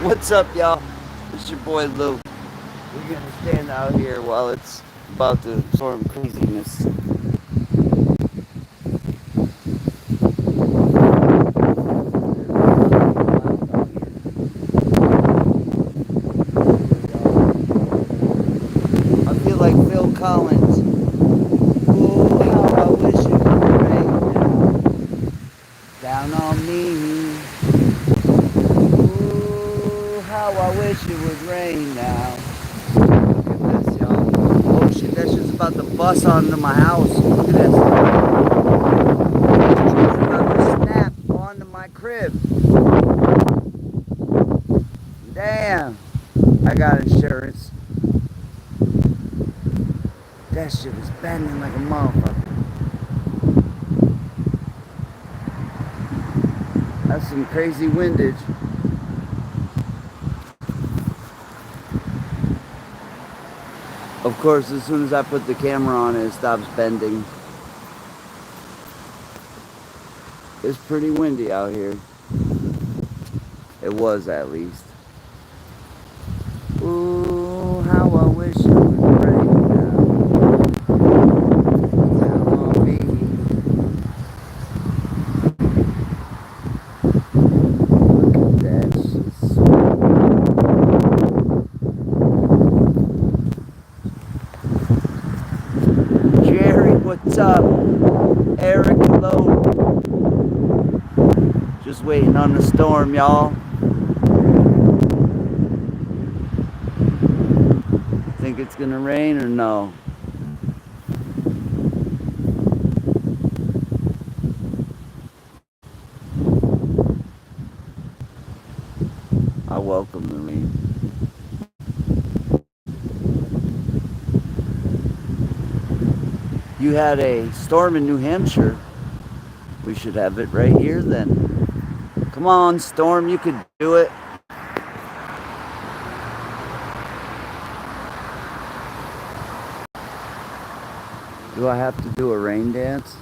What's up, y'all? It's your boy Lou. We're gonna stand out here while it's about to storm craziness. I feel like Phil Collins. Oh, how I wish it would rain down on me. Oh, how I wish it would rain now. Look at this, y'all. Oh shit, that shit's about to bust onto my house. Look at this. It's about to snap onto my crib. Damn. I got insurance. That shit was bending like a motherfucker. That's some crazy windage. Of course, as soon as I put the camera on, it stops bending. It's pretty windy out here. It was, at least. Ooh, how I wish it would rain down on me. Look at that shit. Jerry, what's up? Eric, hello. Just waiting on the storm, y'all. Think it's gonna rain or no? I welcome the rain. You had a storm in New Hampshire. We should have it right here then. Come on, storm, you could do it. Do I have to do a rain dance?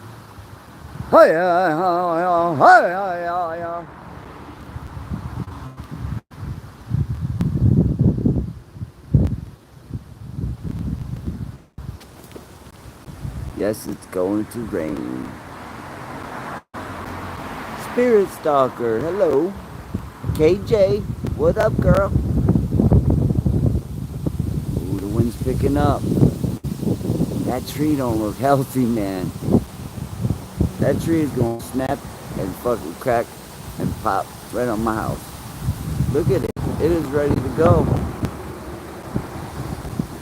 Yes, it's going to rain. Spirit Stalker, hello. KJ, what up, girl? Ooh, the wind's picking up. That tree don't look healthy, man. That tree is gonna snap and fucking crack and pop right on my house. Look at it. It is ready to go.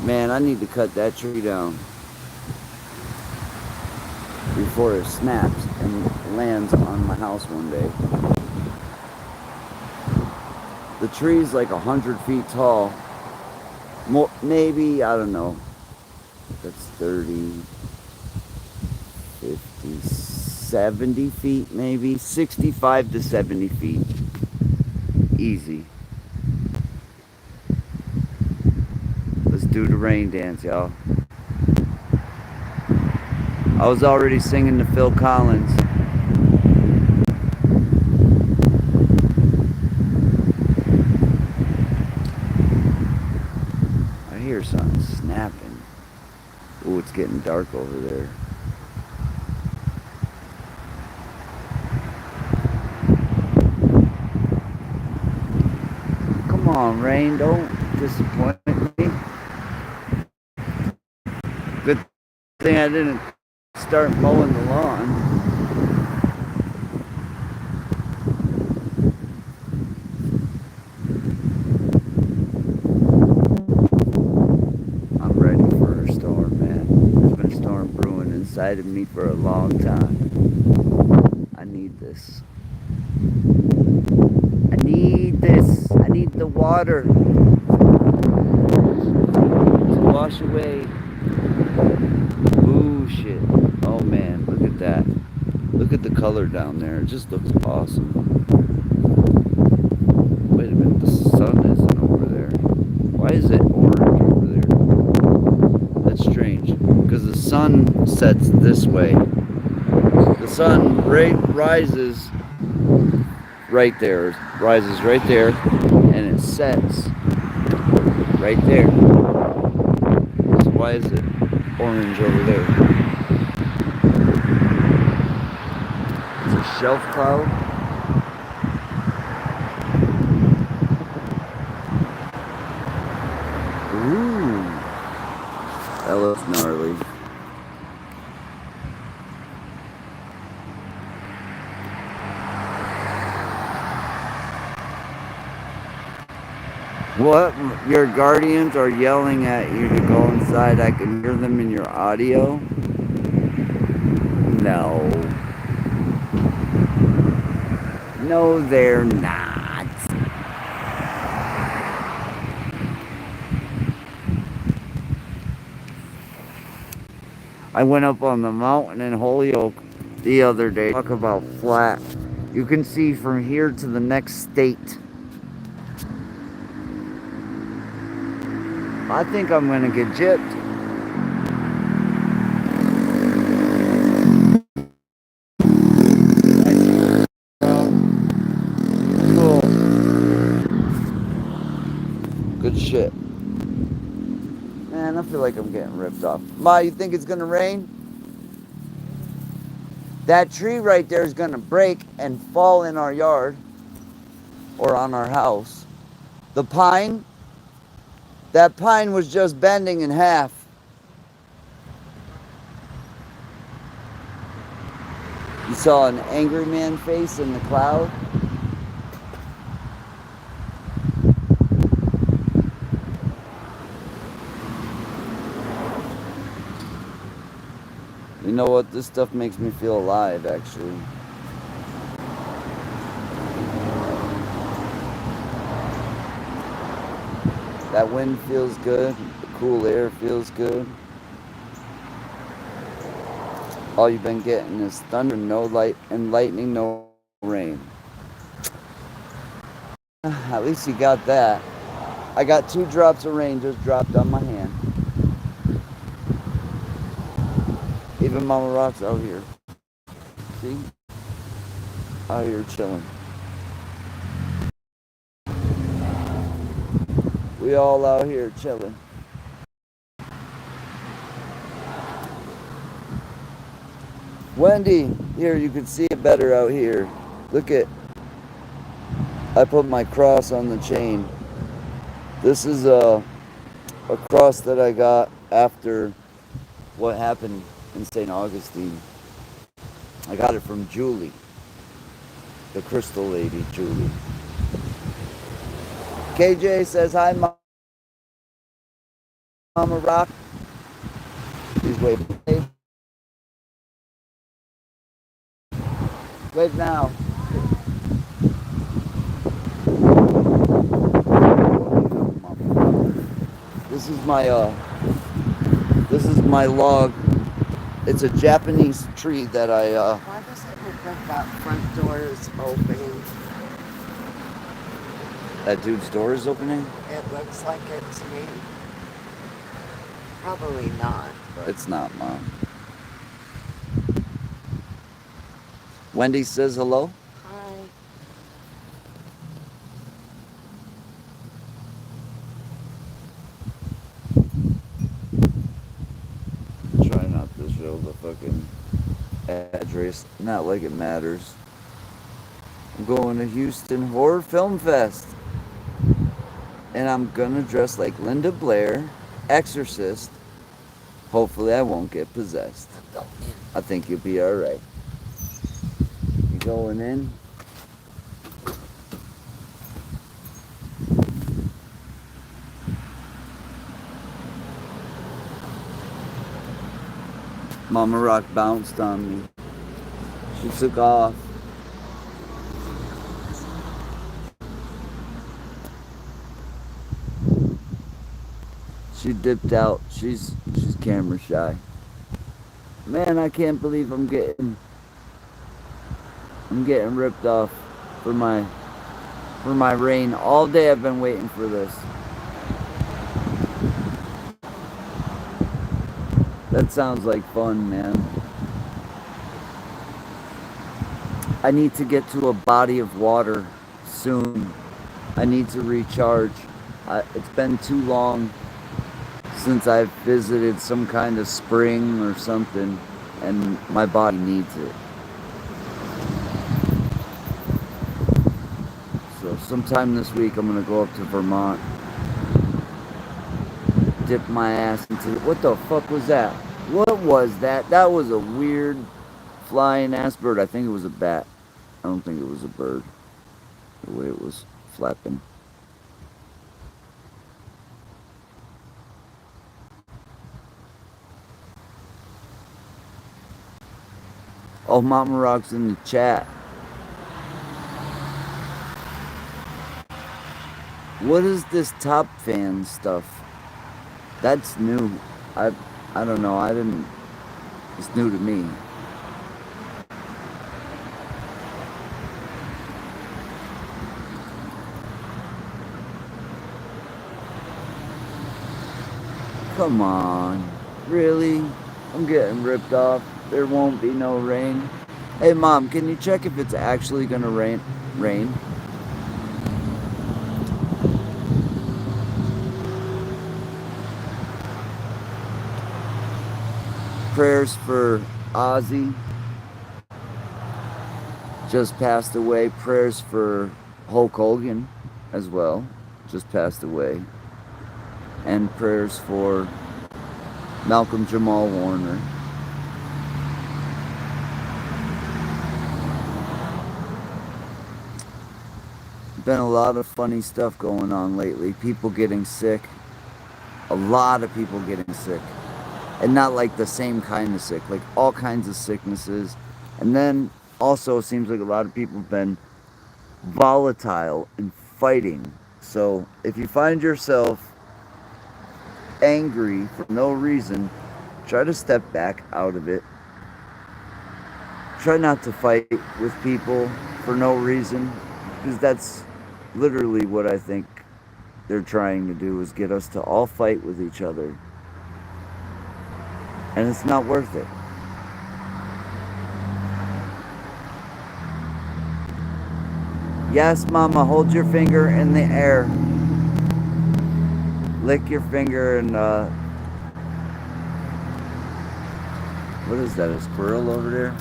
Man, I need to cut that tree down before it snaps and lands on my house one day. The tree's like 100 feet tall. More, maybe, I don't know. That's 30, 50, 70 feet maybe. 65 to 70 feet. Easy. Let's do the rain dance, y'all. I was already singing to Phil Collins. I hear something snapping. Ooh, it's getting dark over there. Come on, rain, don't disappoint me. Good thing I didn't start mowing the lawn. I'm ready for a storm, man. There's been a storm brewing inside of me for a long time. I need this. I need this. I need the water to wash away. Ooh, shit. Oh, man, look at that. Look at the color down there. It just looks awesome. Wait a minute, the sun isn't over there. Why is it orange over there? That's strange, because the sun sets this way. The sun rises right there, rises right there, and it sets right there. So why is it orange over there? It's a shelf cloud. Ooh, that looks gnarly. What? Your guardians are yelling at you to go inside. I can hear them in your audio. No. No, they're not. I went up on the mountain in Holyoke the other day. Talk about flat. You can see from here to the next state. I think I'm gonna get gypped. Cool. Good shit. Man, I feel like I'm getting ripped off. Ma, you think it's gonna rain? That tree right there is gonna break and fall in our yard or on our house. The pine, that pine was just bending in half. You saw an angry man face in the cloud? You know what? This stuff makes me feel alive, actually. That wind feels good. The cool air feels good. All you've been getting is thunder, no light, and lightning, no rain. At least you got that. I got 2 drops of rain just dropped on my hand. Even Mama Rock's out here. See? Out here chilling. We all out here chilling. Wendy, here, you can see it better out here. Look at, I put my cross on the chain. This is a cross that I got after what happened in St. Augustine. I got it from Julie, the crystal lady, Julie. KJ says, hi, Mama Rock. Please wave. Wave now. This is my log. It's a Japanese tree that I Why does it look like that front door is opening? That dude's door is opening? It looks like it to me. Probably not. But It's not, Mom. Wendy says hello. hi. Try not to show the fucking address. Not like it matters. I'm going to Houston Horror Film Fest. And I'm gonna dress like Linda Blair, Exorcist. Hopefully I won't get possessed. I think you'll be alright. You going in? Mama Rock bounced on me. She took off. She dipped out. She's camera shy. Man, I can't believe I'm getting ripped off for my rain. All day I've been waiting for this. That sounds like fun, man. I need to get to a body of water soon. I need to recharge. It's been too long since I've visited some kind of spring or something, and my body needs it. So sometime this week I'm gonna go up to Vermont, dip my ass into what the fuck was that? What was that? That was a weird flying ass bird. I think it was a bat. I don't think it was a bird. The way it was flapping. Oh, Mama Rock's in the chat. What is this top fan stuff? That's new. I I don't know. I didn't. It's new to me. Come on. Really? I'm getting ripped off. There won't be no rain. Hey, Mom, can you check if it's actually gonna rain? Prayers for Ozzy. Just passed away. Prayers for Hulk Hogan as well. Just passed away. And prayers for Malcolm Jamal Warner. Been a lot of funny stuff going on lately. People getting sick. A lot of people getting sick. And not like the same kind of sick, like all kinds of sicknesses. And then also seems like a lot of people have been volatile and fighting. So if you find yourself angry for no reason, try to step back out of it. Try not to fight with people for no reason, because that's literally what I think they're trying to do, is get us to all fight with each other. And it's not worth it. Yes, Mama, hold your finger in the air. Lick your finger and, what is that, a squirrel over there?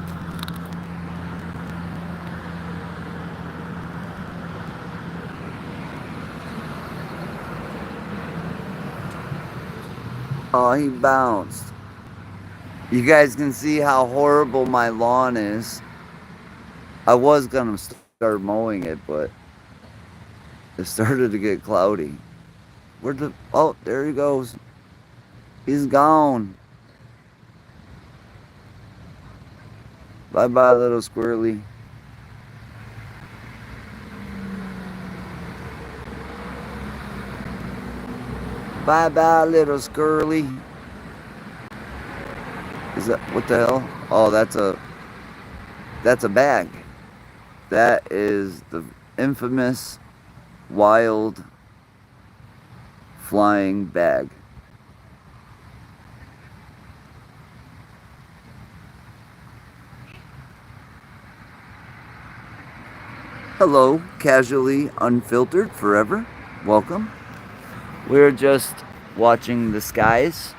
Oh, he bounced. You guys can see how horrible my lawn is. I was gonna start mowing it, but it started to get cloudy. Oh, there he goes. He's gone. Bye-bye, little squirrely. Bye-bye, little squirrely. Is that, what the hell? Oh, that's a bag. That is the infamous wild flying bag. Hello, casually unfiltered forever. Welcome. We're just watching the skies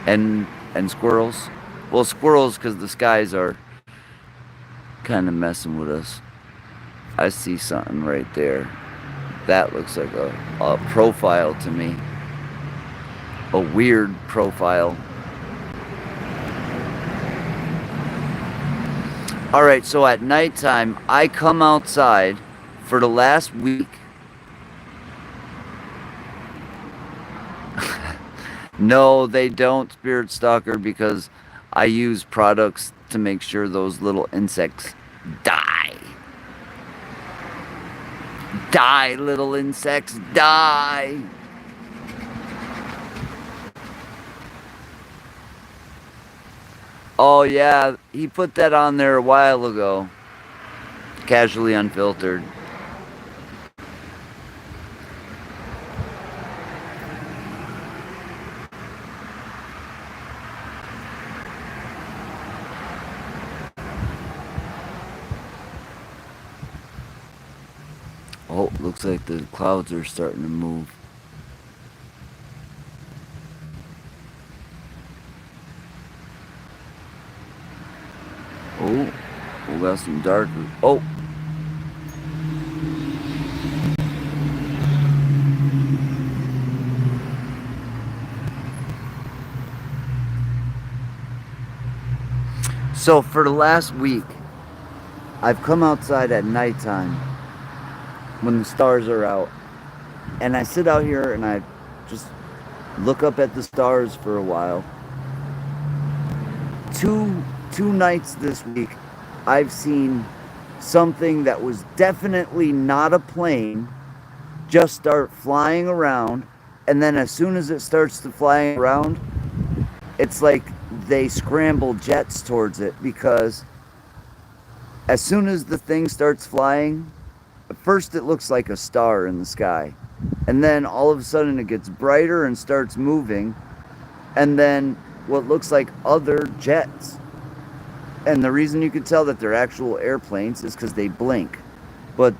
and squirrels. Well, squirrels, because the skies are kind of messing with us. I see something right there. That looks like a profile to me. A weird profile. Alright, so at nighttime, I come outside for the last week. No, they don't, Spirit Stalker, because I use products to make sure those little insects die. Die, little insects, die! Oh yeah, he put that on there a while ago. Casually unfiltered. Oh, looks like the clouds are starting to move. Oh, we got some darker. Oh. So for the last week, I've come outside at nighttime when the stars are out, and I sit out here and I just look up at the stars for a while. Two nights this week, I've seen something that was definitely not a plane just start flying around, and then as soon as it starts to fly around, it's like they scramble jets towards it, because as soon as the thing starts flying, at first it looks like a star in the sky, and then all of a sudden it gets brighter and starts moving, and then what looks like other jets. And the reason you can tell that they're actual airplanes is because they blink. But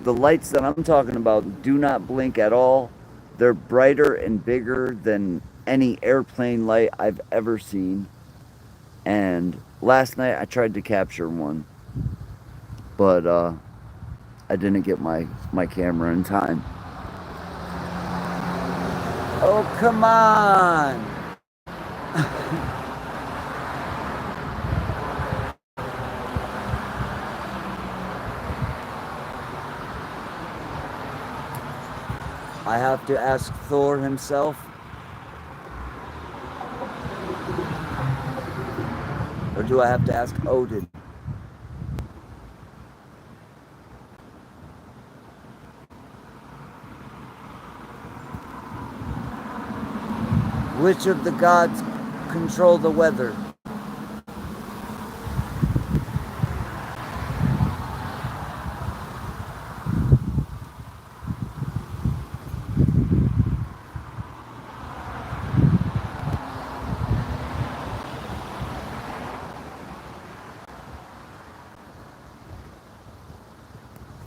the lights that I'm talking about do not blink at all. They're brighter and bigger than any airplane light I've ever seen. And last night I tried to capture one, but I didn't get my camera in time. Oh, come on! I have to ask Thor himself? Or do I have to ask Odin? Which of the gods control the weather?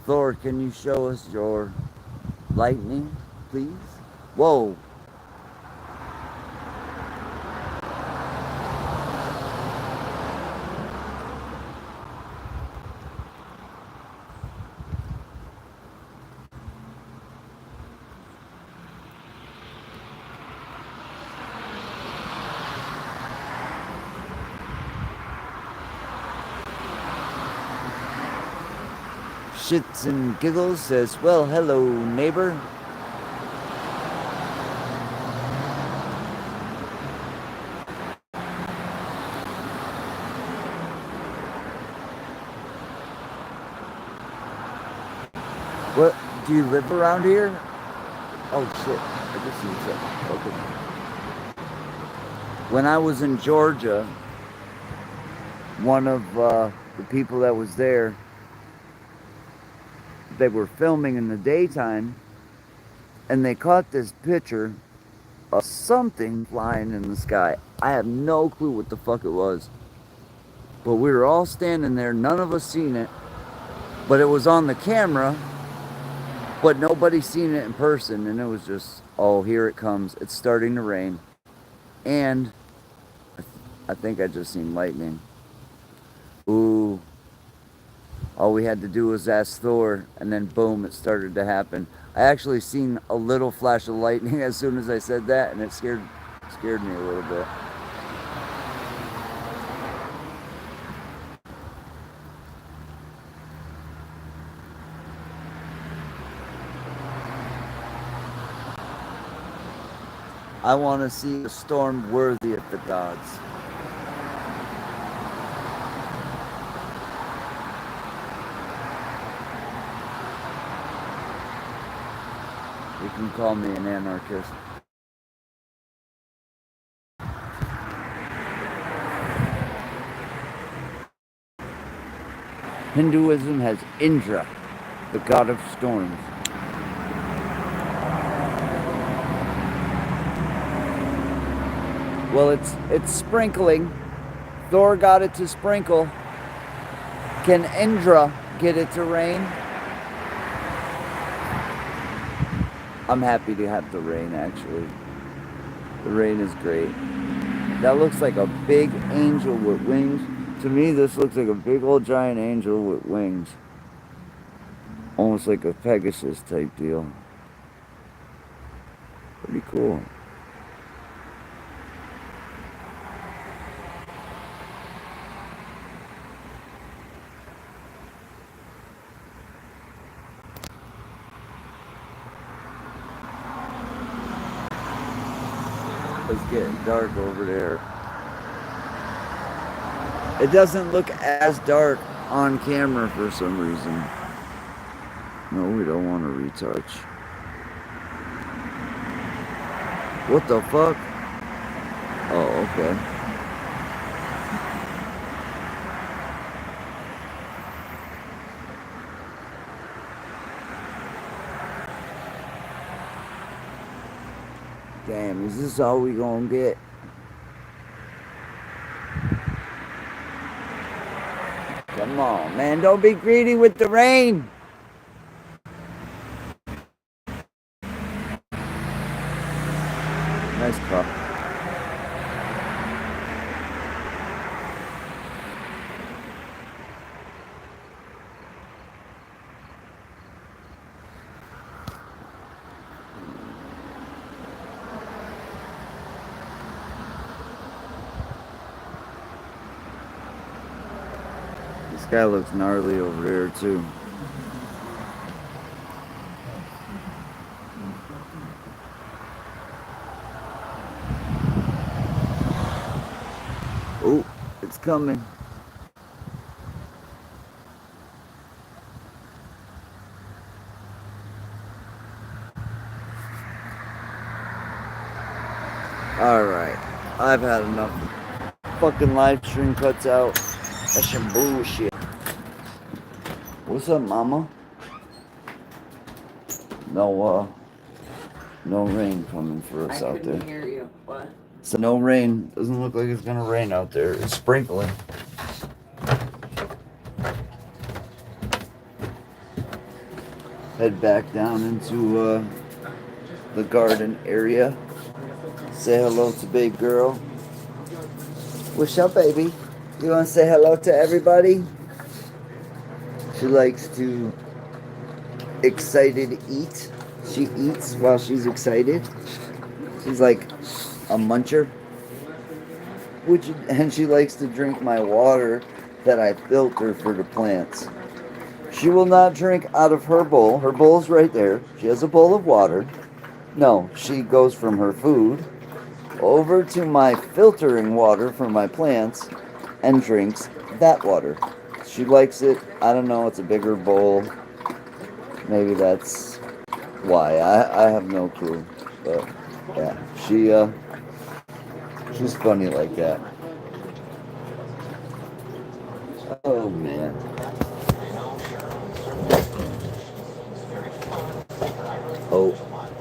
Thor, can you show us your lightning, please? Whoa. Shits and Giggles says, well, hello, neighbor. What, do you live around here? Oh shit, I just see something. Okay. When I was in Georgia, one of the people that was there, they were filming in the daytime, and they caught this picture of something flying in the sky. I have no clue what the fuck it was, but we were all standing there, none of us seen it, but it was on the camera, but nobody seen it in person, and it was just, oh, here it comes, it's starting to rain, and I think I just seen lightning. Ooh. All we had to do was ask Thor, and then boom, it started to happen. I actually seen a little flash of lightning as soon as I said that, and it scared me a little bit. I want to see a storm worthy of the gods. You can call me an anarchist. Hinduism has Indra, the god of storms. Well, it's sprinkling. Thor got it to sprinkle. Can Indra get it to rain? I'm happy to have the rain, actually. The rain is great. That looks like a big angel with wings. To me, this looks like a big old giant angel with wings. Almost like a Pegasus type deal. Pretty cool. It's getting dark over there. It doesn't look as dark on camera for some reason. No, we don't want to retouch. What the fuck? Oh, okay. Damn, is this all we gonna get? Come on, man, don't be greedy with the rain. Nice car. This guy looks gnarly over there too. Oh, it's coming. Alright, I've had enough. Fucking live stream cuts out. That's some bullshit. What's up, mama? No rain coming for us out there. I couldn't hear you. What? So no rain. Doesn't look like it's gonna rain out there. It's sprinkling. Head back down into the garden area. Say hello to big girl. What's up, baby? You want to say hello to everybody? She likes to excited eat. She eats while she's excited. She's like a muncher. And she likes to drink my water that I filter for the plants. She will not drink out of her bowl. Her bowl's right there. She has a bowl of water. No, she goes from her food over to my filtering water for my plants and drinks that water. She likes it. I don't know. It's a bigger bowl. Maybe that's why. I have no clue. But yeah, she's funny like that. Oh man. Oh,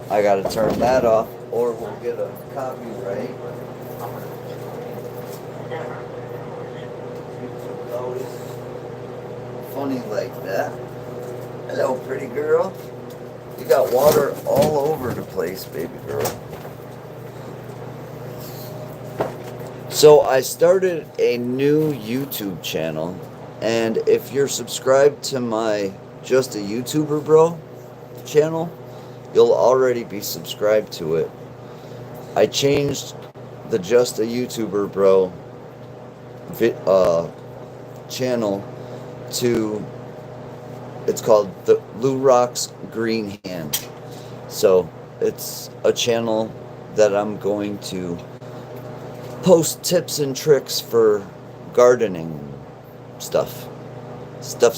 I gotta turn that off or we'll get a copyright. Always funny like that. Hello, pretty girl. You got water all over the place, baby girl. So I started a new YouTube channel, and if you're subscribed to my Just a YouTuber Bro channel, you'll already be subscribed to it. I changed the Just a YouTuber Bro channel to, it's called the Lou Rock's Green Hand. So it's a channel that I'm going to post tips and tricks for gardening stuffs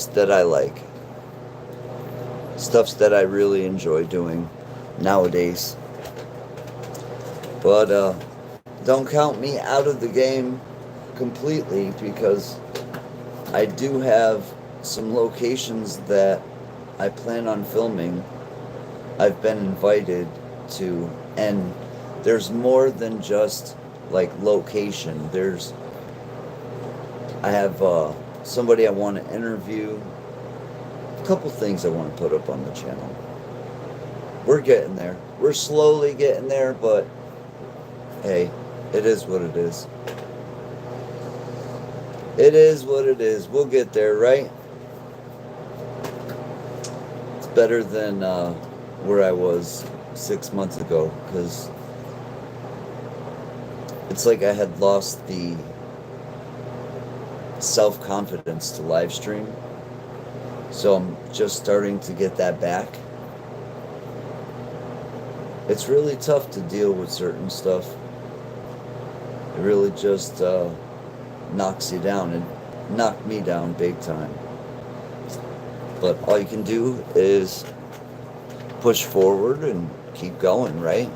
that I like, stuffs that I really enjoy doing nowadays. But don't count me out of the game completely, because I do have some locations that I plan on filming. I've been invited to, and there's more than just like location. I have somebody I want to interview, a couple things I want to put up on the channel. We're getting there. We're slowly getting there, but hey, it is what it is. It is what it is. We'll get there, right? It's better than where I was 6 months ago, because it's like I had lost the self-confidence to live stream. So I'm just starting to get that back. It's really tough to deal with certain stuff. It really just knocks you down, and knocked me down big time. But all you can do is push forward and keep going, right?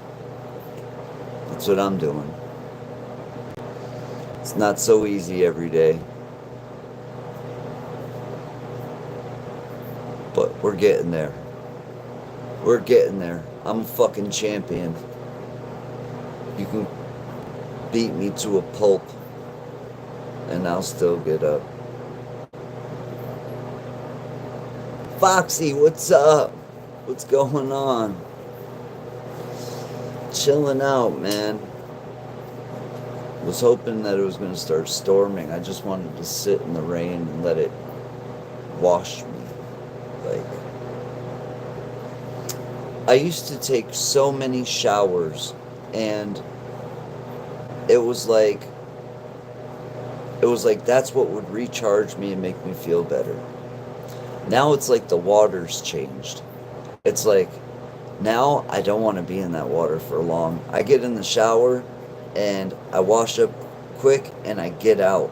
That's what I'm doing. It's not so easy every day, but we're getting there. We're getting there. I'm a fucking champion. You can beat me to a pulp, and I'll still get up. Foxy, what's up? What's going on? Chilling out, man. Was hoping that it was going to start storming. I just wanted to sit in the rain and let it wash me. Like, I used to take so many showers, and it was like that's what would recharge me and make me feel better. Now it's like the water's changed. It's like, now I don't want to be in that water for long. I get in the shower and I wash up quick and I get out.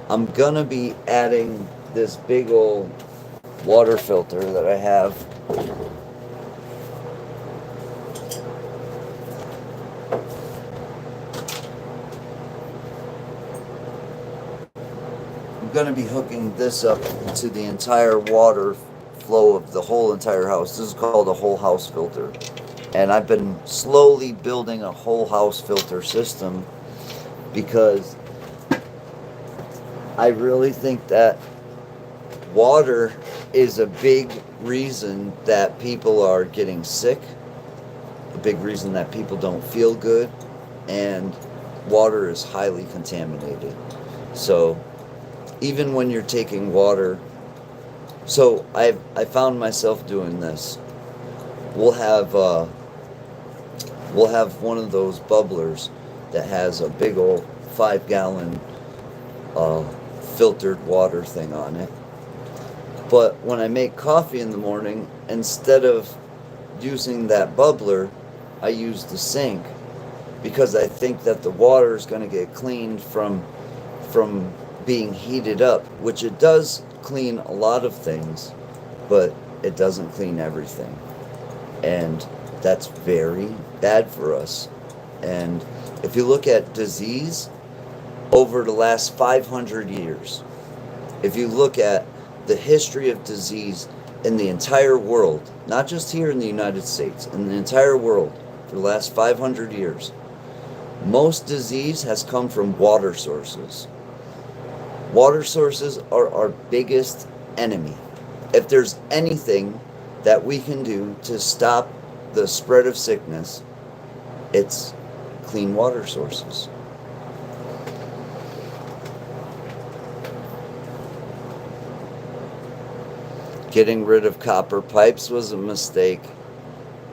I'm gonna be adding this big old water filter that I have. I'm gonna be hooking this up to the entire water flow of the whole entire house. This is called a whole house filter. And I've been slowly building a whole house filter system because I really think that water is a big reason that people are getting sick, a big reason that people don't feel good, and water is highly contaminated. So even when you're taking water, so I found myself doing this. We'll have one of those bubblers that has a big old 5-gallon filtered water thing on it. But when I make coffee in the morning, instead of using that bubbler, I use the sink, because I think that the water is going to get cleaned from being heated up, which it does clean a lot of things, but it doesn't clean everything. And that's very bad for us. And if you look at disease over the last 500 years, if you look at the history of disease in the entire world, not just here in the United States, in the entire world for the last 500 years, most disease has come from water sources. Water sources are our biggest enemy. If there's anything that we can do to stop the spread of sickness, it's clean water sources. Getting rid of copper pipes was a mistake.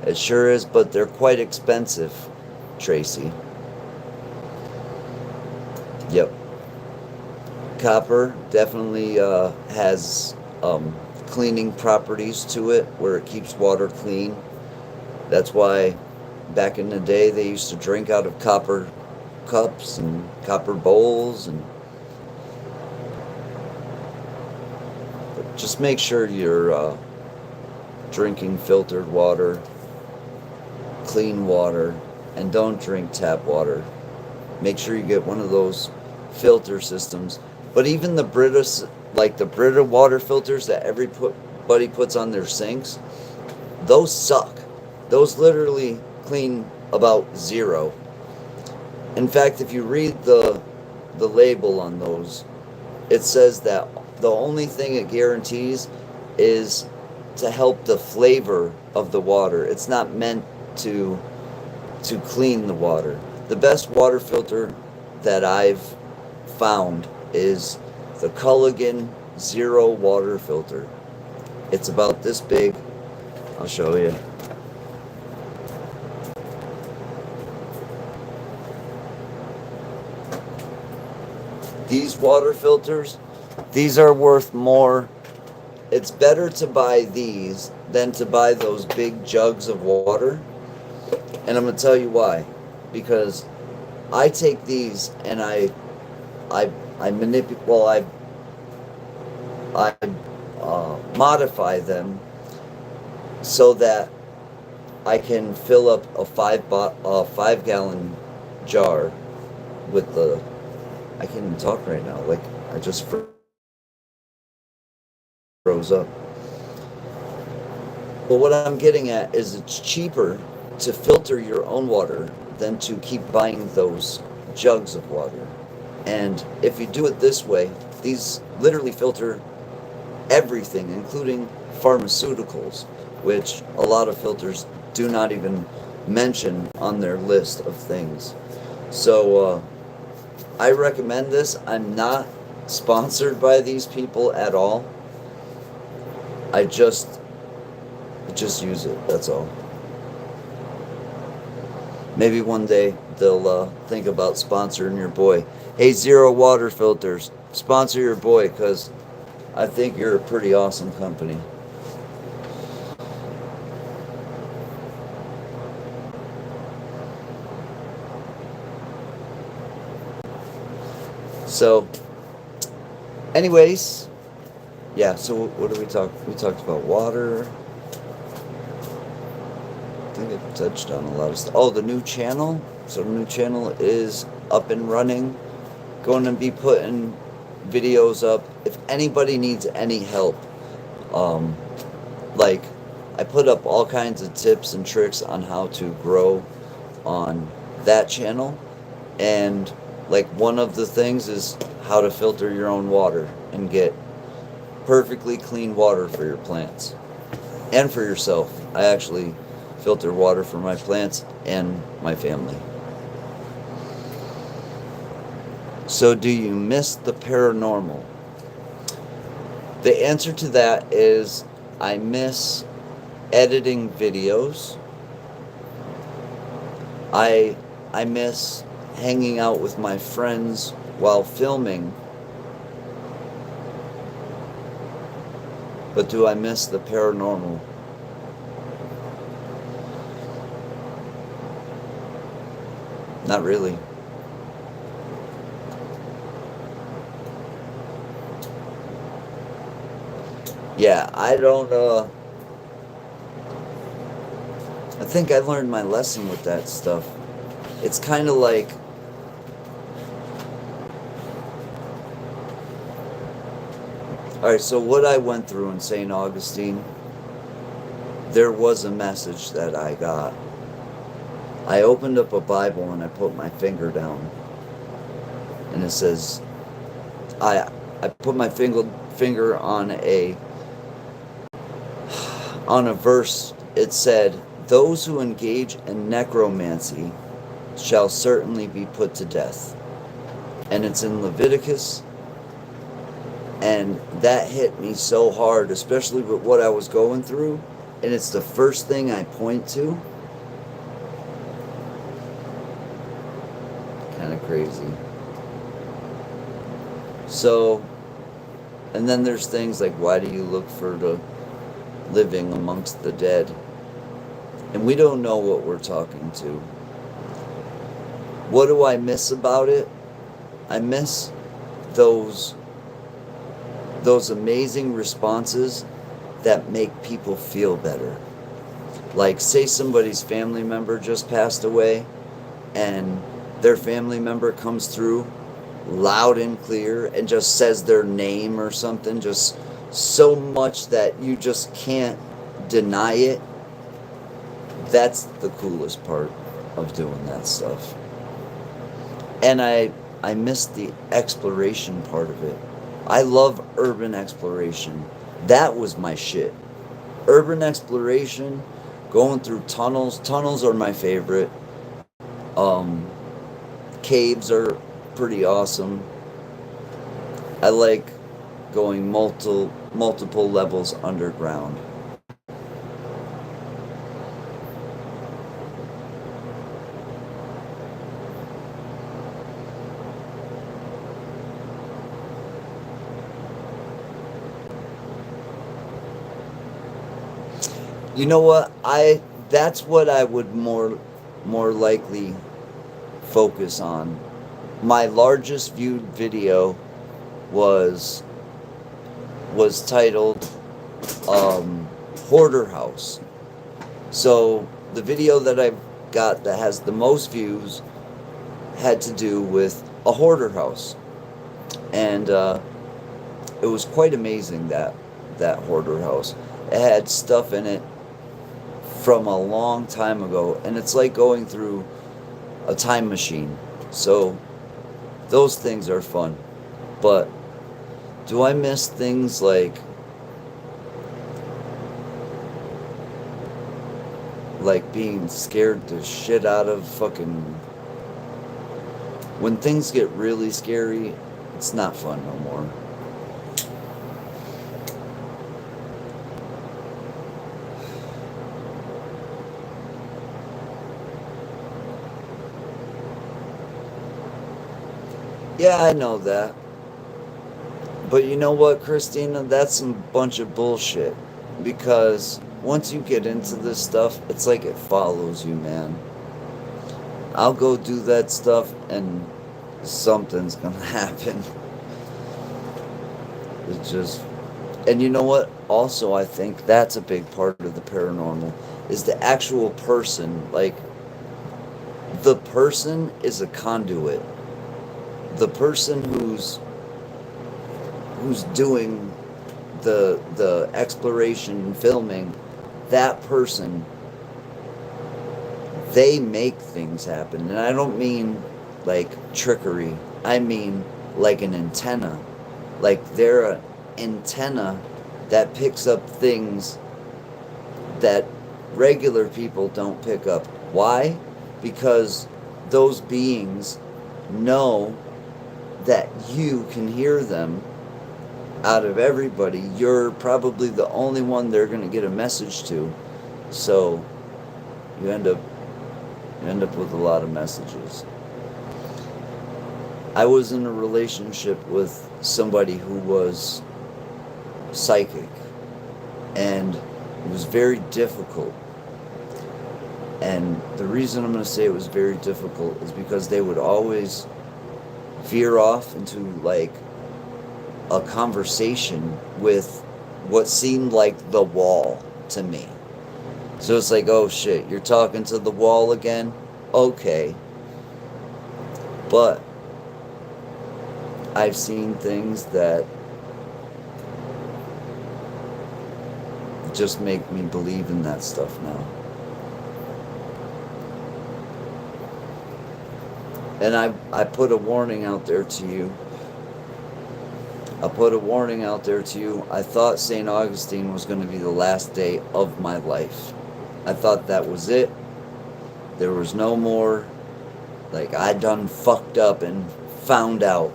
It sure is, but they're quite expensive, Tracy. Yep. Copper definitely has cleaning properties to it, where it keeps water clean. That's why back in the day they used to drink out of copper cups and copper bowls. And but just make sure you're drinking filtered water, clean water, and don't drink tap water. Make sure you get one of those filter systems. But even the Brita, like the Brita water filters that everybody puts on their sinks, those suck. Those literally clean about zero. In fact, if you read the label on those, it says that the only thing it guarantees is to help the flavor of the water. It's not meant to clean the water. The best water filter that I've found is the Culligan Zero water filter. It's about this big. I'll show you. These water filters, these are worth more. It's better to buy these than to buy those big jugs of water. And I'm going to tell you why. Because I take these and I manipulate, well, I modify them so that I can fill up a 5-gallon jar with the, I can't even talk right now, like I just froze up. But what I'm getting at is it's cheaper to filter your own water than to keep buying those jugs of water. And if you do it this way, these literally filter everything, including pharmaceuticals, which a lot of filters do not even mention on their list of things. So I recommend this. I'm not sponsored by these people at all. I just use it, that's all. Maybe one day they'll think about sponsoring your boy. Hey, Zero Water Filters, sponsor your boy, because I think you're a pretty awesome company. So, anyways, yeah, so what did we talk? We talked about water. I think it touched on a lot of stuff. Oh, the new channel. So the new channel is up and running. Going to be putting videos up. If anybody needs any help, like I put up all kinds of tips and tricks on how to grow on that channel. And like one of the things is how to filter your own water and get perfectly clean water for your plants and for yourself. I actually filter water for my plants and my family. So do you miss the paranormal? The answer to that is I miss editing videos. I miss hanging out with my friends while filming. But do I miss the paranormal? Not really. Yeah, I don't, I think I learned my lesson with that stuff. It's kind of like, alright, so what I went through in St. Augustine, there was a message that I got. I opened up a Bible and I put my finger down. And it says, I put my finger on a verse. It said, "Those who engage in necromancy shall certainly be put to death." And it's in Leviticus. And that hit me so hard, especially with what I was going through. And it's the first thing I point to. Kind of crazy. So, and then there's things like, why do you look for the living amongst the dead? And we don't know what we're talking to. What do I miss about it? I miss those amazing responses that make people feel better. Like, say somebody's family member just passed away and their family member comes through loud and clear and just says their name or something, just so much that you just can't deny it. That's the coolest part of doing that stuff. And I miss the exploration part of it. I love urban exploration. That was my shit. urban exploration, going through tunnels. Tunnels are my favorite. Um, Caves are pretty awesome. I like going multiple levels underground. You know what? I That's what I would more likely focus on. My largest viewed video was titled Hoarder House. So the video that I've got that has the most views had to do with a hoarder house, and it was quite amazing, that hoarder house. It had stuff in it from a long time ago, and it's like going through a time machine. So those things are fun. But do I miss things like being scared the shit out of fucking... When things get really scary, it's not fun no more. Yeah, I know that. But you know what, Christina? That's some bunch of bullshit. Because once you get into this stuff, it's like it follows you, man. I'll go do that stuff and something's gonna happen. It's just... And you know what? Also, I think that's a big part of the paranormal, is the actual person. Like, the person is a conduit. The person who's doing the exploration and filming, that person, they make things happen. And I don't mean like trickery. I mean like an antenna. Like they're an antenna that picks up things that regular people don't pick up. Why? Because those beings know that you can hear them. Out of everybody, you're probably the only one they're going to get a message to. So you end up with a lot of messages. I was in a relationship with somebody who was psychic, and it was very difficult. And the reason I'm going to say it was very difficult is because they would always veer off into like a conversation with what seemed like the wall to me. So it's like, oh shit, you're talking to the wall again? Okay. But I've seen things that just make me believe in that stuff now. And I put a warning out there to you. I put a warning out there to you. I thought St. Augustine was going to be the last day of my life. I thought that was it. There was no more. Like, I done fucked up and found out.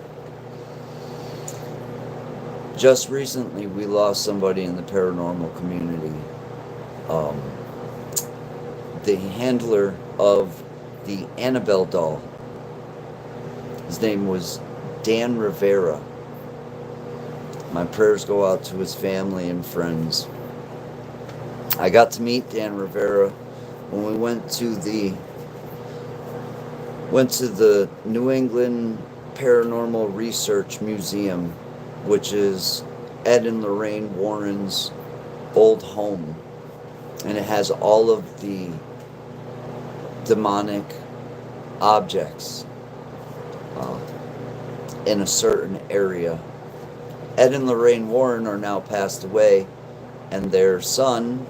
Just recently, we lost somebody in the paranormal community. The handler of the Annabelle doll. His name was Dan Rivera. My prayers go out to his family and friends. I got to meet Dan Rivera when we went to the New England Paranormal Research Museum, which is Ed and Lorraine Warren's old home. And it has all of the demonic objects in a certain area. Ed and Lorraine Warren are now passed away, and their son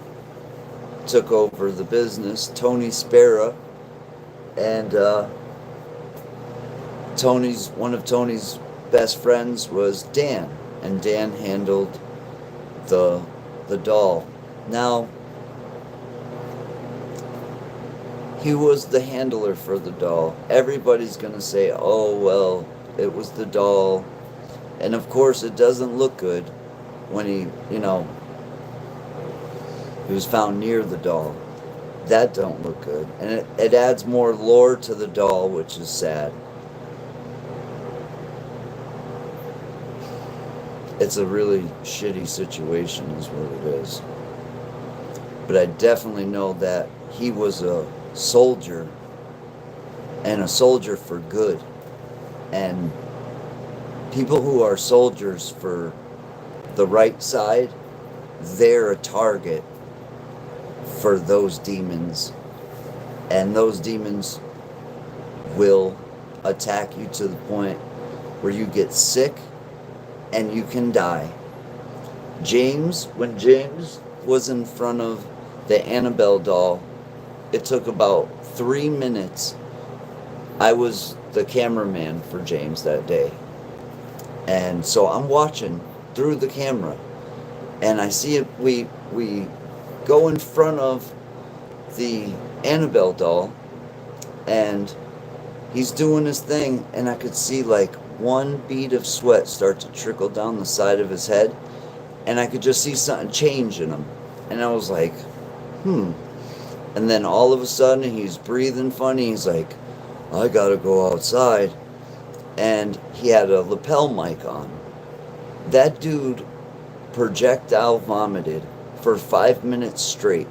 took over the business, Tony Spera, and one of Tony's best friends was Dan, and Dan handled the doll. Now, he was the handler for the doll. Everybody's gonna say, oh, well, it was the doll. And of course, it doesn't look good when he was found near the doll. That don't look good. And it adds more lore to the doll, which is sad. It's a really shitty situation is what it is. But I definitely know that he was a soldier, and a soldier for good. And people who are soldiers for the right side, they're a target for those demons. And those demons will attack you to the point where you get sick and you can die. When James was in front of the Annabelle doll, it took about 3 minutes. I was the cameraman for James that day. And so I'm watching through the camera, and I see it. We go in front of the Annabelle doll, and he's doing his thing, and I could see like one bead of sweat start to trickle down the side of his head, and I could just see something change in him. And I was like, And then all of a sudden he's breathing funny. He's like, I gotta go outside. And he had a lapel mic on. That dude projectile vomited for 5 minutes straight.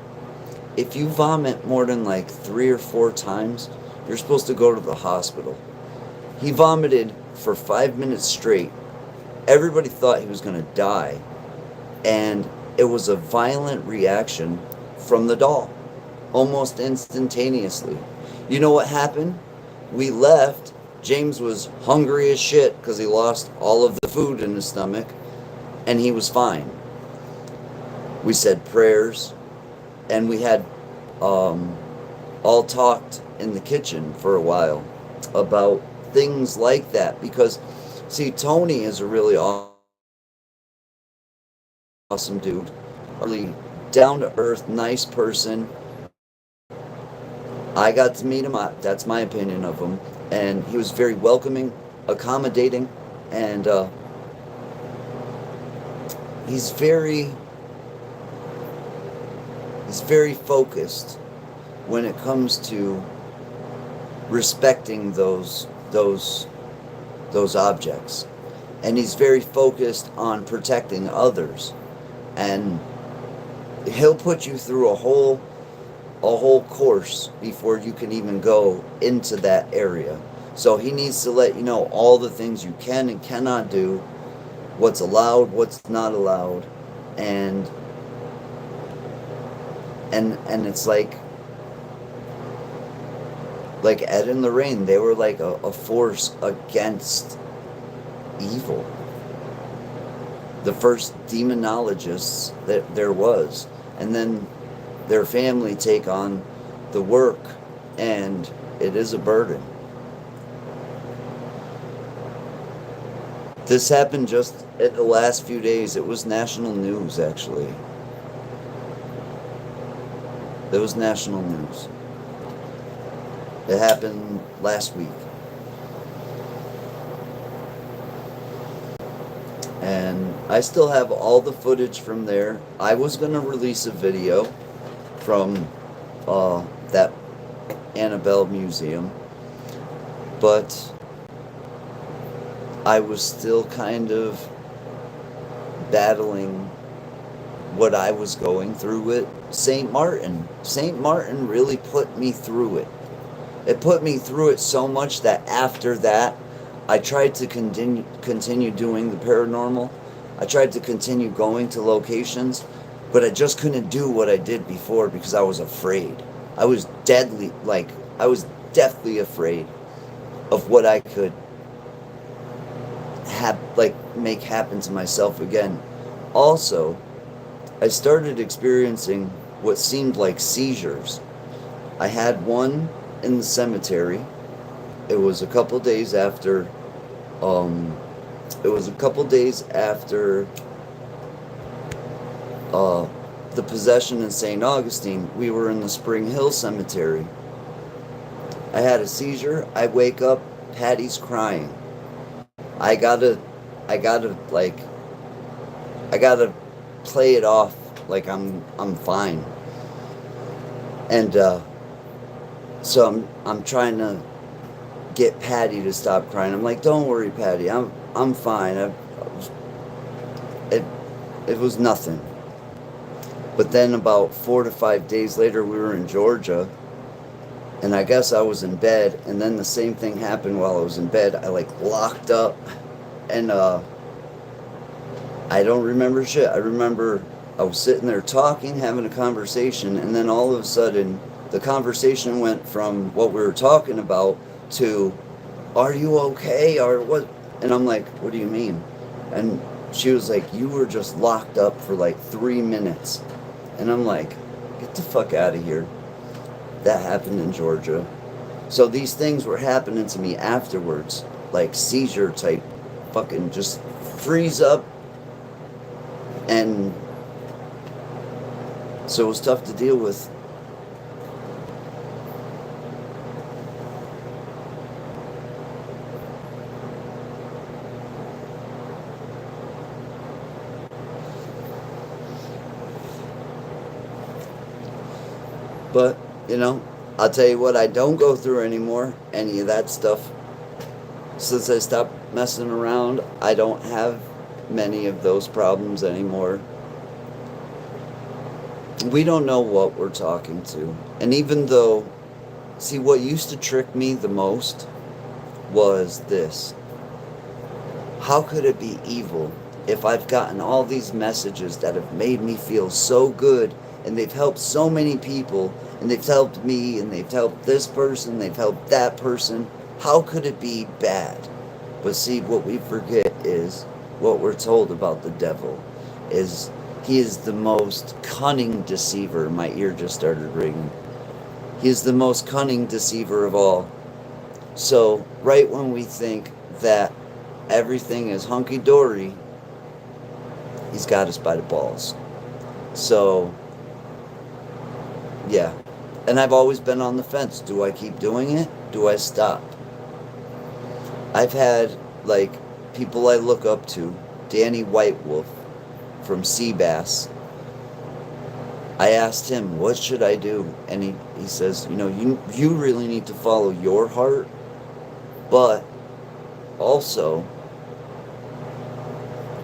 If you vomit more than like 3 or 4 times, you're supposed to go to the hospital. He vomited for 5 minutes straight. Everybody thought he was going to die. And it was a violent reaction from the doll, almost instantaneously. You know what happened? We left. James was hungry as shit because he lost all of the food in his stomach, and he was fine. We said prayers, and we had all talked in the kitchen for a while about things like that, because see, Tony is a really awesome dude, really down to earth, nice person. I got to meet him. That's my opinion of him. And he was very welcoming, accommodating, and he's very focused when it comes to respecting those objects. And he's very focused on protecting others. And he'll put you through a whole course before you can even go into that area. So he needs to let you know all the things you can and cannot do, what's allowed, what's not allowed, and it's like Ed and Lorraine, they were like a force against evil. The first demonologists that there was. And then their family take on the work, and it is a burden. This happened just in the last few days. It was national news, actually. It was national news. It happened last week. And I still have all the footage from there. I was going to release a video from that Annabelle Museum, but I was still kind of battling what I was going through with St. Martin. St. Martin really put me through it. It put me through it so much that after that, I tried to continue doing the paranormal. I tried to continue going to locations, but I just couldn't do what I did before because I was afraid. I was deathly afraid of what I could make happen to myself again. Also, I started experiencing what seemed like seizures. I had one in the cemetery. It was a couple days after the possession in St. Augustine, we were in the Spring Hill Cemetery. I had a seizure. I wake up, Patty's crying. I gotta, I gotta like, I gotta play it off like I'm fine. And so I'm trying to get Patty to stop crying. I'm like, don't worry, Patty. I'm fine. It was nothing. But then about 4 to 5 days later, we were in Georgia, and I guess I was in bed, and then the same thing happened while I was in bed. I like locked up, and I don't remember shit. I remember I was sitting there talking, having a conversation, and then all of a sudden, the conversation went from what we were talking about to, are you okay, or what? And I'm like, what do you mean? And she was like, you were just locked up for like 3 minutes. And I'm like, get the fuck out of here. That happened in Georgia. So these things were happening to me afterwards, like seizure type, fucking just freeze up. And so it was tough to deal with. But, you know, I'll tell you what, I don't go through anymore, any of that stuff. Since I stopped messing around, I don't have many of those problems anymore. We don't know what we're talking to. And even though, see, what used to trick me the most was this. How could it be evil if I've gotten all these messages that have made me feel so good, and they've helped so many people, and they've helped me, and they've helped this person, they've helped that person? How could it be bad? But see, what we forget is what we're told about the devil is he is the most cunning deceiver. My ear just started ringing. He is the most cunning deceiver of all. So right when we think that everything is hunky-dory, he's got us by the balls. So yeah. And I've always been on the fence. Do I keep doing it? Do I stop? I've had, like, people I look up to. Danny Whitewolf from Seabass. I asked him, what should I do? And he says, you know, you really need to follow your heart. But also,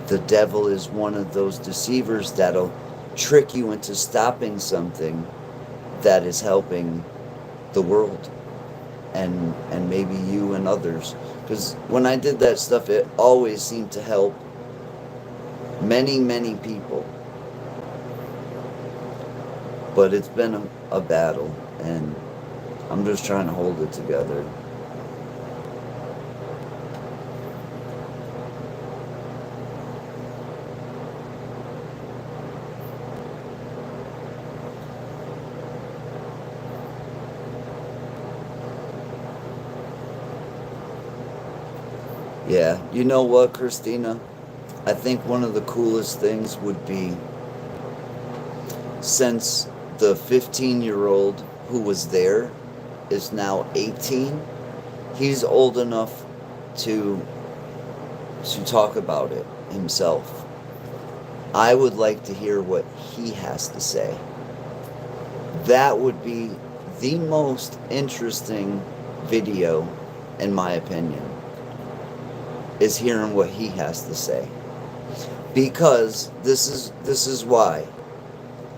the devil is one of those deceivers that'll trick you into stopping something that is helping the world and maybe you and others. Because when I did that stuff, it always seemed to help many people. But it's been a battle, and I'm just trying to hold it together. Yeah, you know what, Christina? I think one of the coolest things would be, since the 15-year-old who was there is now 18, he's old enough to talk about it himself. I would like to hear what he has to say. That would be the most interesting video, in my opinion, is hearing what he has to say. Because this is why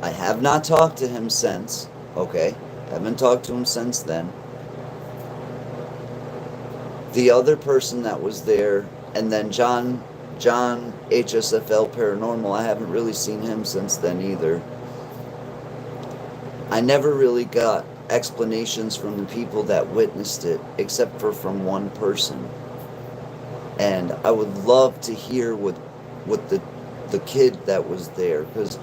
I have not talked to him since. Okay, haven't talked to him since then. The other person that was there, and then John HSFL Paranormal, I haven't really seen him since then either. I never really got explanations from the people that witnessed it, except for from one person. And I would love to hear what the kid that was there, because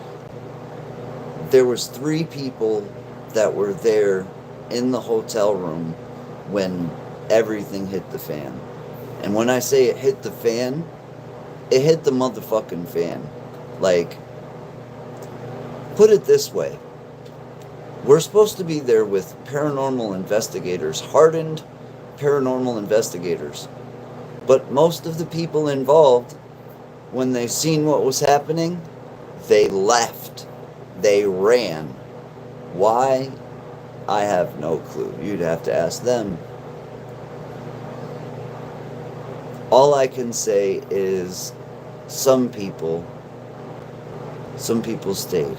there was 3 people that were there in the hotel room when everything hit the fan. And when I say it hit the fan, it hit the motherfucking fan. Like, put it this way. We're supposed to be there with paranormal investigators, hardened paranormal investigators. But most of the people involved, when they seen what was happening, they left. They ran. Why? I have no clue. You'd have to ask them. All I can say is some people stayed.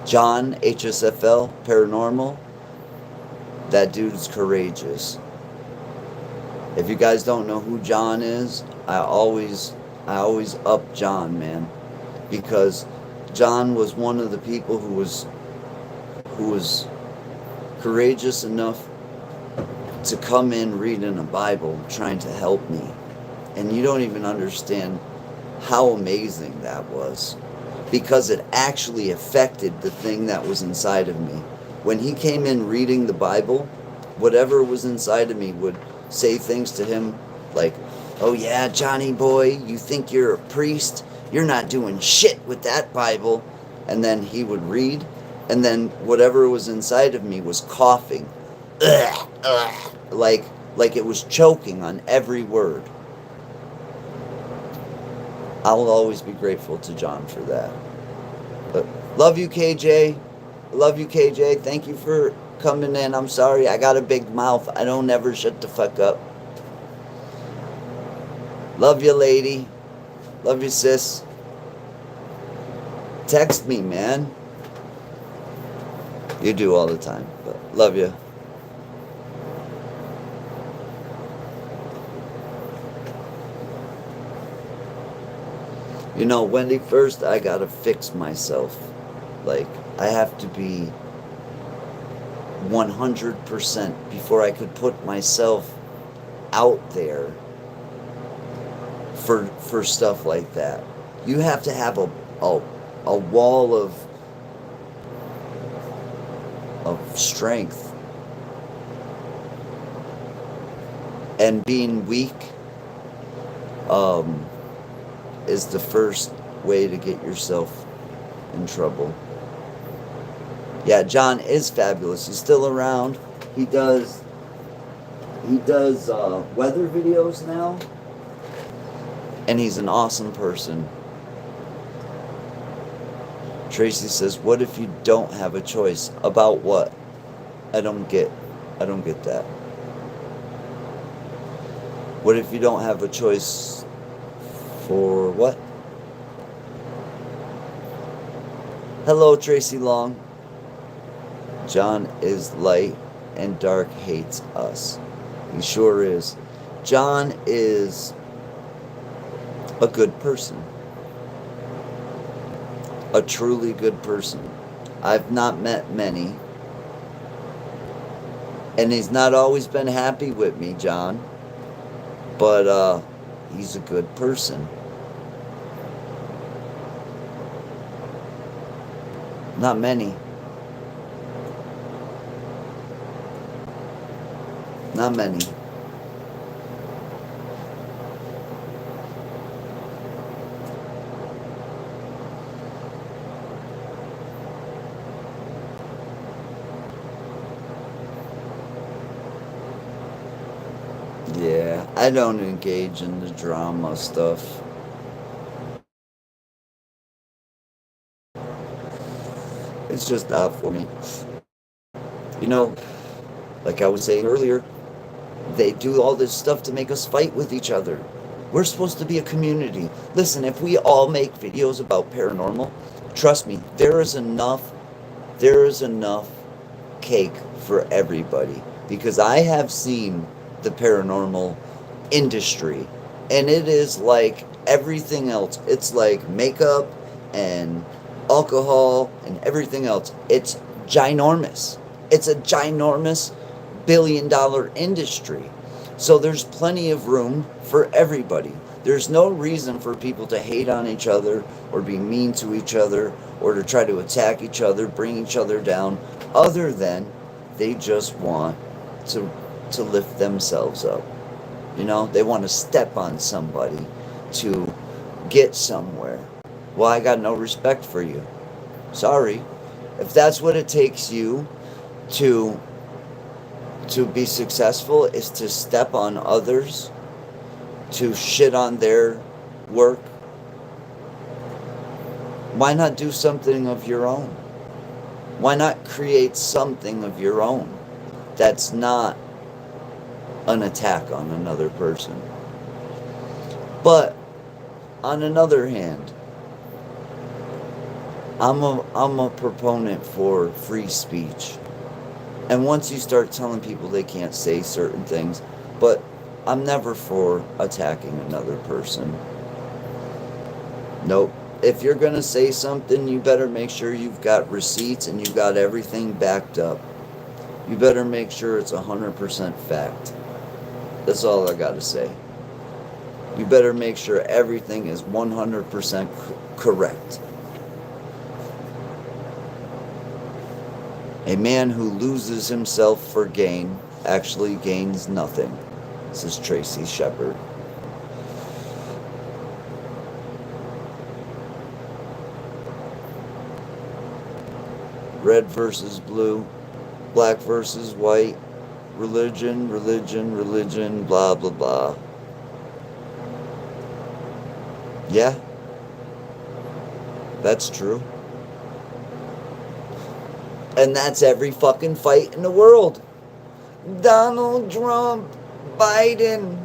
John, HSFL, Paranormal, that dude's courageous. If you guys don't know who John is, I always up John, man. Because John was one of the people who was courageous enough to come in reading a Bible trying to help me. And you don't even understand how amazing that was, because it actually affected the thing that was inside of me. When he came in reading the Bible, whatever was inside of me would say things to him like, "Oh yeah, Johnny boy, you think you're a priest? You're not doing shit with that Bible." And then he would read, and then whatever was inside of me was coughing. Ugh, ugh, like it was choking on every word. I'll always be grateful to John for that. But love you, KJ. Love you, KJ. Thank you for coming in. I'm sorry, I got a big mouth. I don't ever shut the fuck up. Love you, lady. Love you, sis. Text me, man. You do all the time, but love you. You know, Wendy, first I gotta fix myself. Like, I have to be 100% before I could put myself out there for stuff like that. You have to have a wall of strength. And being weak is the first way to get yourself in trouble. Yeah, John is fabulous. He's still around. He does weather videos now. And he's an awesome person. Tracy says, "What if you don't have a choice?" About what? I don't get that. What if you don't have a choice for what? Hello, Tracy Long. John is light and dark hates us. He sure is. John is a good person. A truly good person. I've not met many. And he's not always been happy with me, John. But he's a good person. Not many. Not many. Yeah, I don't engage in the drama stuff. It's just not for me. You know, like I was saying earlier, they do all this stuff to make us fight with each other. We're supposed to be a community. Listen, if we all make videos about paranormal, trust me, there is enough cake for everybody. Because I have seen the paranormal industry, and it is like everything else. It's like makeup and alcohol and everything else. It's ginormous. It's a ginormous billion-dollar industry. So there's plenty of room for everybody. There's no reason for people to hate on each other or be mean to each other or to try to attack each other, bring each other down, other than they just want to lift themselves up. You know, they want to step on somebody to get somewhere. Well, I got no respect for you. Sorry. If that's what it takes you to be successful, is to step on others, to shit on their work, why not do something of your own? Why not create something of your own that's not an attack on another person? But on another hand, I'm a proponent for free speech. And once you start telling people they can't say certain things, but I'm never for attacking another person. Nope. If you're going to say something, you better make sure you've got receipts and you've got everything backed up. You better make sure it's 100% fact. That's all I got to say. You better make sure everything is 100% correct. A man who loses himself for gain actually gains nothing. This is Tracy Shepard. Red versus blue, black versus white, religion, blah, blah, blah. Yeah, that's true. And that's every fucking fight in the world. Donald Trump, Biden,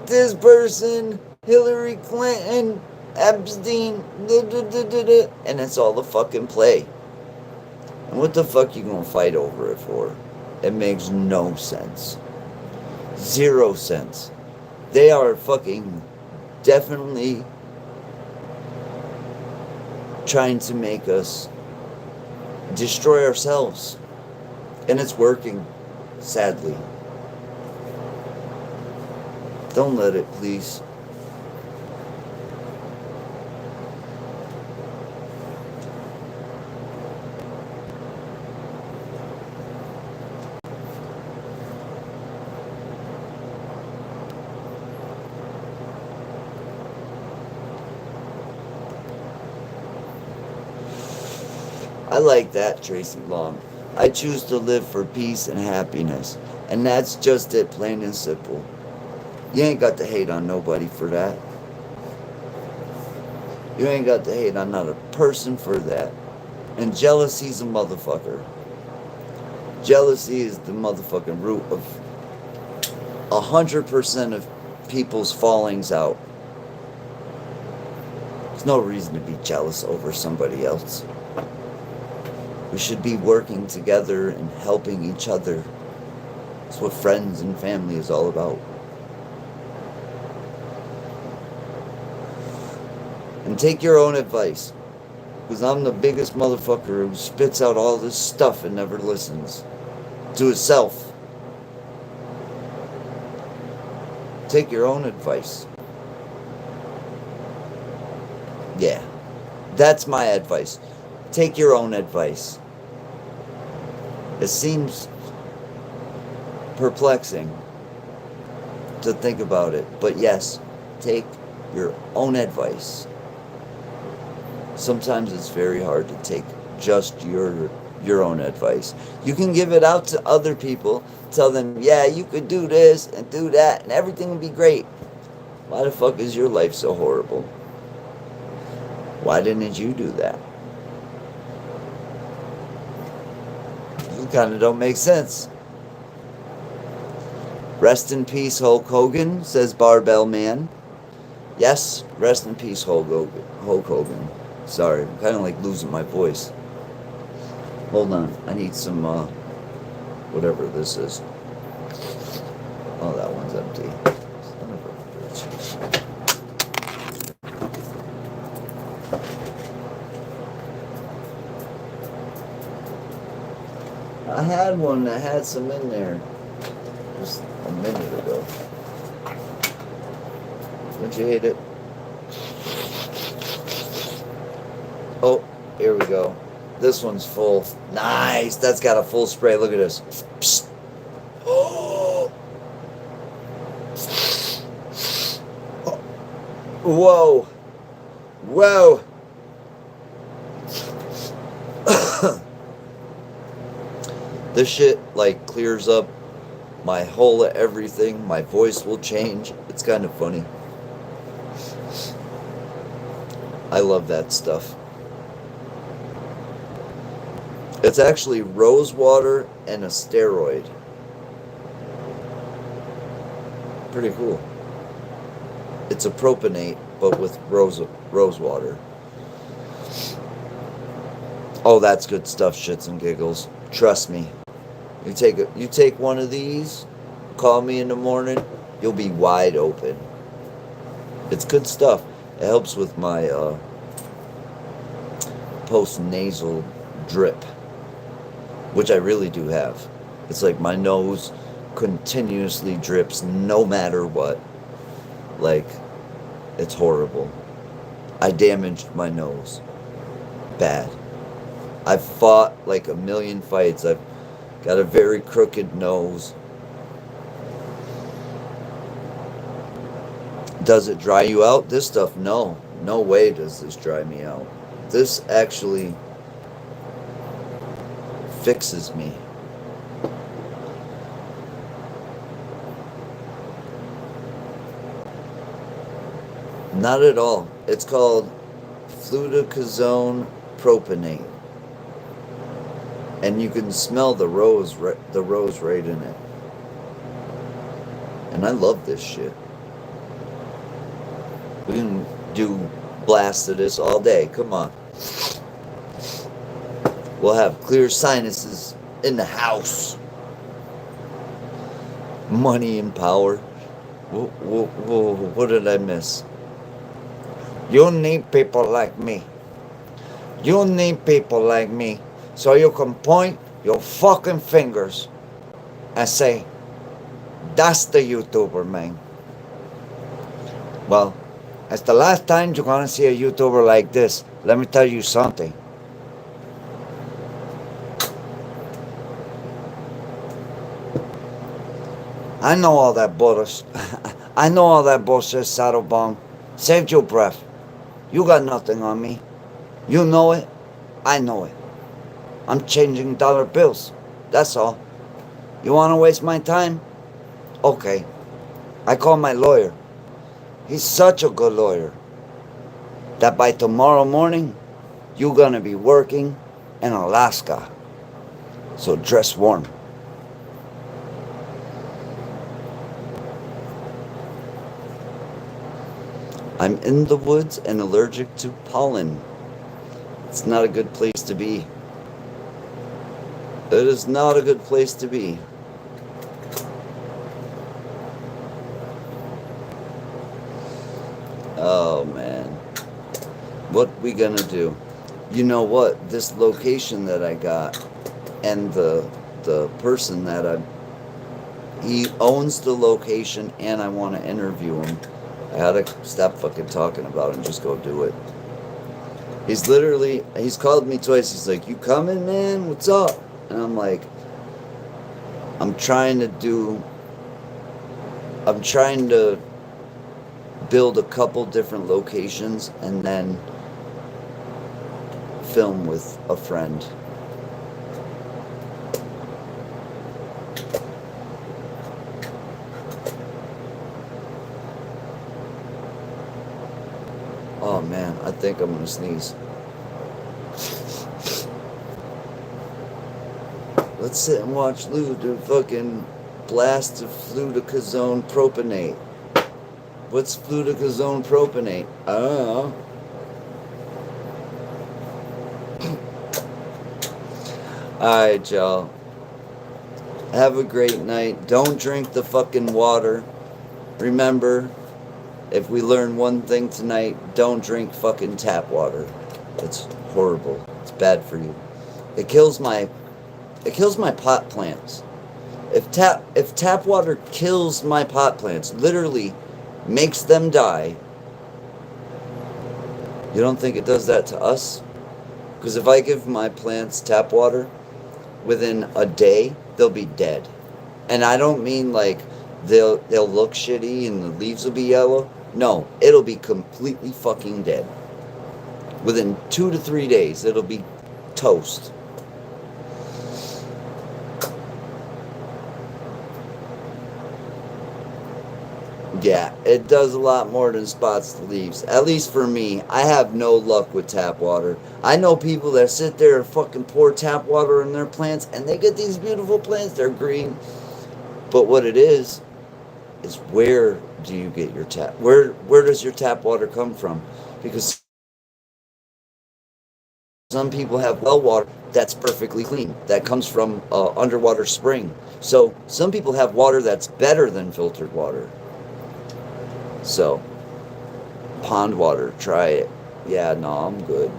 this person, Hillary Clinton, Epstein, and it's all the fucking play. And what the fuck you gonna fight over it for? It makes no sense. 0 sense. They are fucking definitely trying to make us destroy ourselves. And it's working, sadly. Don't let it, please. I like that, Tracy Long. I choose to live for peace and happiness. And that's just it, plain and simple. You ain't got to hate on nobody for that. You ain't got to hate on not a person for that. And jealousy's a motherfucker. Jealousy is the motherfucking root of 100% of people's fallings out. There's no reason to be jealous over somebody else. We should be working together and helping each other. That's what friends and family is all about. And take your own advice. Because I'm the biggest motherfucker who spits out all this stuff and never listens to himself. Take your own advice. Yeah. That's my advice. Take your own advice. It seems perplexing to think about it, but yes, take your own advice. Sometimes it's very hard to take just your own advice. You can give it out to other people, tell them, yeah, you could do this and do that, and everything will be great. Why the fuck is your life so horrible? Why didn't you do that? It kind of don't make sense. Rest in peace, Hulk Hogan, says Barbell Man. Yes, rest in peace, Hulk Hogan. Sorry, I'm kind of like losing my voice. Hold on, I need some, whatever this is. Oh, that one's empty. Son of a bitch. I had one that had some in there just a minute ago. Don't you hate it? Oh, here we go. This one's full. Nice. That's got a full spray. Look at this. Psst. Oh. Whoa. Whoa. This shit like clears up my whole everything. My voice will change. It's kind of funny. I love that stuff. It's actually rose water and a steroid. Pretty cool. It's a propionate, but with rose water. Oh, that's good stuff, shits and giggles. Trust me. You take one of these, call me in the morning, you'll be wide open. It's good stuff. It helps with my post-nasal drip, which I really do have. It's like my nose continuously drips no matter what. Like, it's horrible. I damaged my nose. Bad. I've fought like a million fights. I've got a very crooked nose. Does it dry you out? This stuff, no. No way does this dry me out. This actually fixes me. Not at all. It's called fluticasone propionate. And you can smell the rose right in it. And I love this shit. We can do blasts of this all day. Come on. We'll have clear sinuses in the house. Money and power. What did I miss? You need people like me. You need people like me. So you can point your fucking fingers and say, that's the YouTuber, man. Well, it's the last time you're gonna see a YouTuber like this. Let me tell you something. I know all that bullshit. I know all that bullshit, Saddlebone. Save your breath. You got nothing on me. You know it. I know it. I'm changing dollar bills. That's all. You want to waste my time? Okay. I call my lawyer. He's such a good lawyer that by tomorrow morning, you're going to be working in Alaska. So dress warm. I'm in the woods and allergic to pollen. It's not a good place to be. It is not a good place to be. Oh man. What we gonna do? You know what? This location that I got and the person that he owns the location and I want to interview him. I gotta stop fucking talking about it and just go do it. He's called me twice. He's like, you coming, man? What's up? And I'm like, I'm trying to build a couple different locations and then film with a friend. Oh man, I think I'm gonna sneeze. Let's sit and watch Lou do fucking blast of fluticasone propionate. What's fluticasone propionate? I don't know. Alright, y'all. Have a great night. Don't drink the fucking water. Remember, if we learn one thing tonight, don't drink fucking tap water. It's horrible. It's bad for you. It kills my pot plants. If tap water kills my pot plants, literally makes them die, you don't think it does that to us? Because if I give my plants tap water, within a day, they'll be dead. And I don't mean like they'll look shitty and the leaves will be yellow. No, it'll be completely fucking dead. Within 2 to 3 days, it'll be toast. Yeah, it does a lot more than spots the leaves. At least for me, I have no luck with tap water. I know people that sit there and fucking pour tap water in their plants, and they get these beautiful plants. They're green. But what it is where do you get your tap? Where does your tap water come from? Because some people have well water that's perfectly clean, that comes from underwater spring. So some people have water that's better than filtered water. So pond water, try it. Yeah, no, I'm good.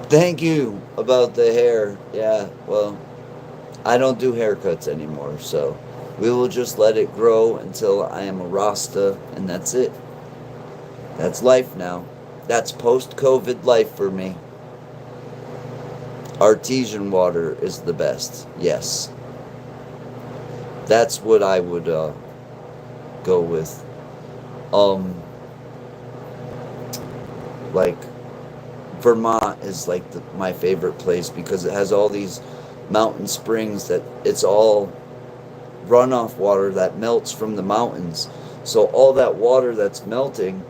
Thank you about the hair. Yeah, well, I don't do haircuts anymore, so we will just let it grow until I am a Rasta, and that's it. That's life now. That's post-COVID life for me. Artesian water is the best. Yes. That's what I would go with. Like Vermont is like my favorite place because it has all these mountain springs that it's all runoff water that melts from the mountains. So all that water that's melting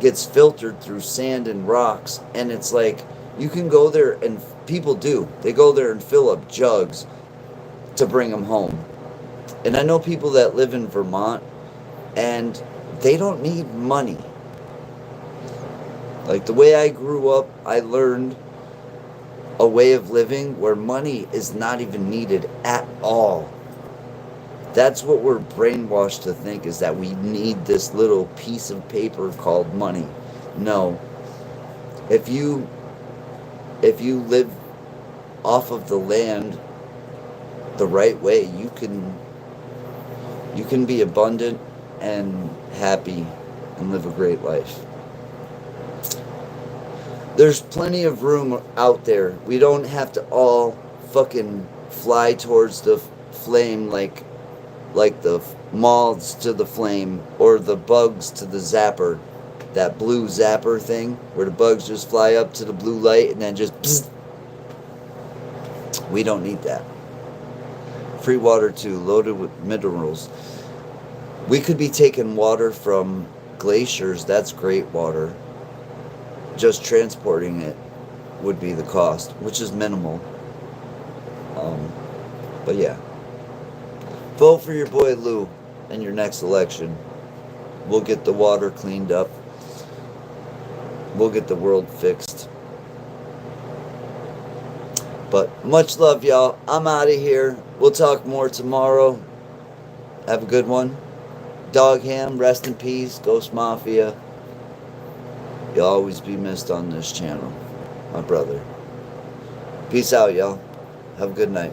gets filtered through sand and rocks, and it's like you can go there, and people do. They go there and fill up jugs to bring them home. And I know people that live in Vermont, and they don't need money. Like the way I grew up, I learned a way of living where money is not even needed at all. That's what we're brainwashed to think, is that we need this little piece of paper called money. No. If you live off of the land the right way, you can be abundant and happy and live a great life. There's plenty of room out there. We don't have to all fucking fly towards the flame like the moths to the flame, or the bugs to the zapper. That blue zapper thing, where the bugs just fly up to the blue light and then just psst. We don't need that. Free water too, loaded with minerals. We could be taking water from glaciers. That's great water. Just transporting it would be the cost, which is minimal. But yeah. Vote for your boy Lou in your next election. We'll get the water cleaned up. We'll get the world fixed. But much love, y'all. I'm out of here. We'll talk more tomorrow. Have a good one. Dog Ham, rest in peace. Ghost Mafia. You'll always be missed on this channel. My brother. Peace out, y'all. Have a good night.